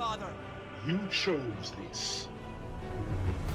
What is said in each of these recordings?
Father. You chose this.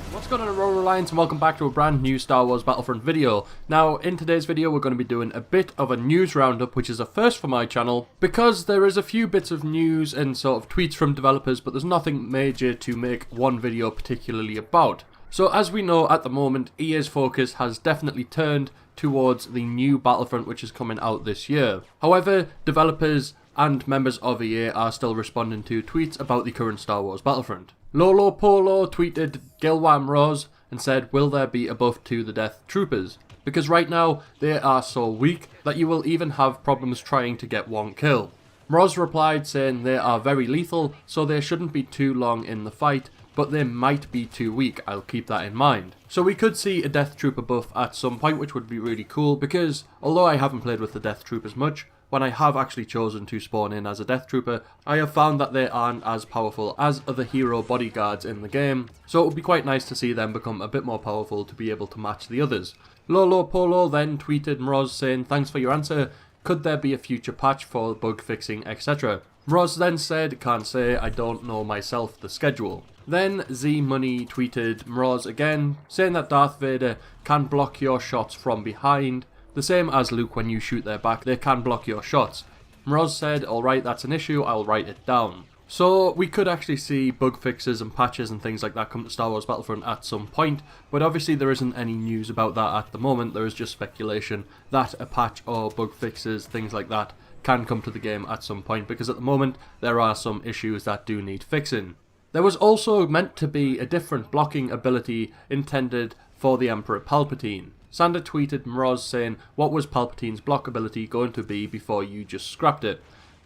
What's going on, Aurora Alliance, and welcome back to a brand new Star Wars Battlefront video. Now, in today's video we're going to be doing a bit of a news roundup, which is a first for my channel, because there is a few bits of news and sort of tweets from developers, but there's nothing major to make one video particularly about. So as we know at the moment, EA's focus has definitely turned towards the new Battlefront, which is coming out this year. However, developers and members of EA are still responding to tweets about the current Star Wars Battlefront. Lolo Polo tweeted Gilwam Rose and said, "Will there be a buff to the Death Troopers? Because right now they are so weak that you will even have problems trying to get one kill." Mroz replied saying they are very lethal, so they shouldn't be too long in the fight, but they might be too weak. I'll keep that in mind. So we could see a Death Trooper buff at some point, which would be really cool, because although I haven't played with the Death Troopers much, when I have actually chosen to spawn in as a Death Trooper, I have found that they aren't as powerful as other hero bodyguards in the game, so it would be quite nice to see them become a bit more powerful to be able to match the others. Lolo Polo then tweeted Mroz saying, "Thanks for your answer. Could there be a future patch for bug fixing, etc.? Mroz then said, "Can't say, I don't know myself the schedule." Then Z Money tweeted Mroz again, saying that Darth Vader can block your shots from behind, the same as Luke. When you shoot their back, they can block your shots. Mroz said, "Alright, that's an issue, I'll write it down." So we could actually see bug fixes and patches and things like that come to Star Wars Battlefront at some point, but obviously there isn't any news about that at the moment. There is just speculation that a patch or bug fixes, things like that, can come to the game at some point, because at the moment there are some issues that do need fixing. There was also meant to be a different blocking ability intended for the Emperor Palpatine. Sander tweeted Mroz saying, "What was Palpatine's block ability going to be before you just scrapped it?"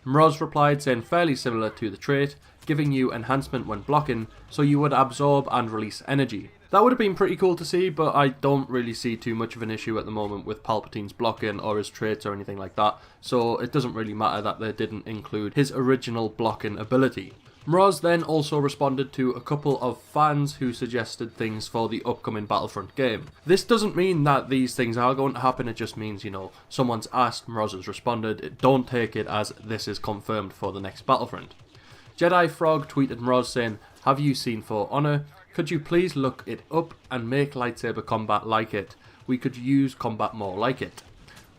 Mroz replied saying, "Fairly similar to the trait, giving you enhancement when blocking, so you would absorb and release energy." That would have been pretty cool to see, but I don't really see too much of an issue at the moment with Palpatine's blocking or his traits or anything like that, so it doesn't really matter that they didn't include his original blocking ability. Mroz then also responded to a couple of fans who suggested things for the upcoming Battlefront game. This doesn't mean that these things are going to happen, it just means, someone's asked, Mroz has responded. Don't take it as this is confirmed for the next Battlefront. Jedi Frog tweeted Mroz saying, "Have you seen For Honor? Could you please look it up and make lightsaber combat like it? We could use combat more like it."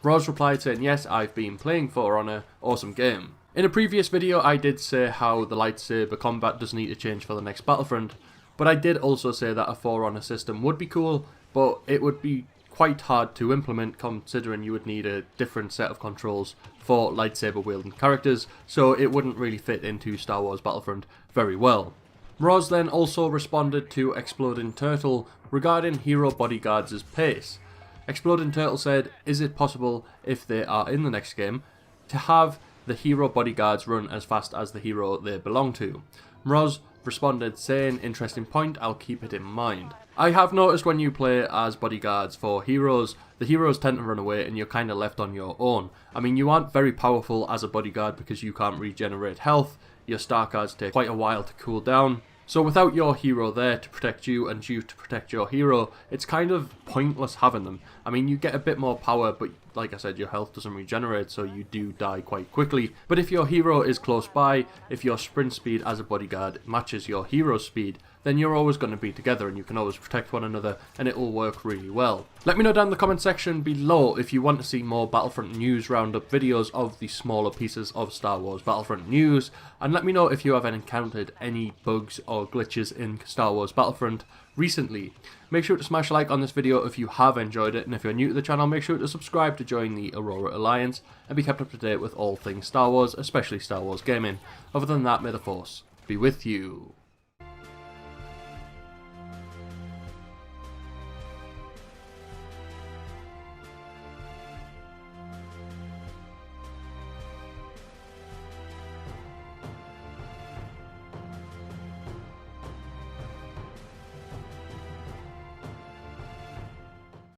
Mroz replied saying, "Yes, I've been playing For Honor, awesome game." In a previous video I did say how the lightsaber combat does need to change for the next Battlefront, but I did also say that a For Honor system would be cool, but it would be quite hard to implement considering you would need a different set of controls for lightsaber wielding characters, so it wouldn't really fit into Star Wars Battlefront very well. Mroz then also responded to Exploding Turtle regarding hero bodyguards' pace. Exploding Turtle said, "Is it possible, if they are in the next game, to have the hero bodyguards run as fast as the hero they belong to?" Mroz responded saying, "Interesting point, I'll keep it in mind." I have noticed when you play as bodyguards for heroes, the heroes tend to run away and you're kind of left on your own. I mean, you aren't very powerful as a bodyguard because you can't regenerate health, your star cards take quite a while to cool down. So without your hero there to protect you and you to protect your hero, it's kind of pointless having them. I mean, you get a bit more power, but like I said, your health doesn't regenerate, so you do die quite quickly. But if your hero is close by, if your sprint speed as a bodyguard matches your hero's speed, then you're always going to be together and you can always protect one another and it will work really well. Let me know down in the comment section below if you want to see more Battlefront news roundup videos of the smaller pieces of Star Wars Battlefront news, and let me know if you have encountered any bugs or glitches in Star Wars Battlefront recently. Make sure to smash a like on this video if you have enjoyed it, and if you're new to the channel, make sure to subscribe to join the Aurora Alliance and be kept up to date with all things Star Wars, especially Star Wars gaming. Other than that, may the Force be with you.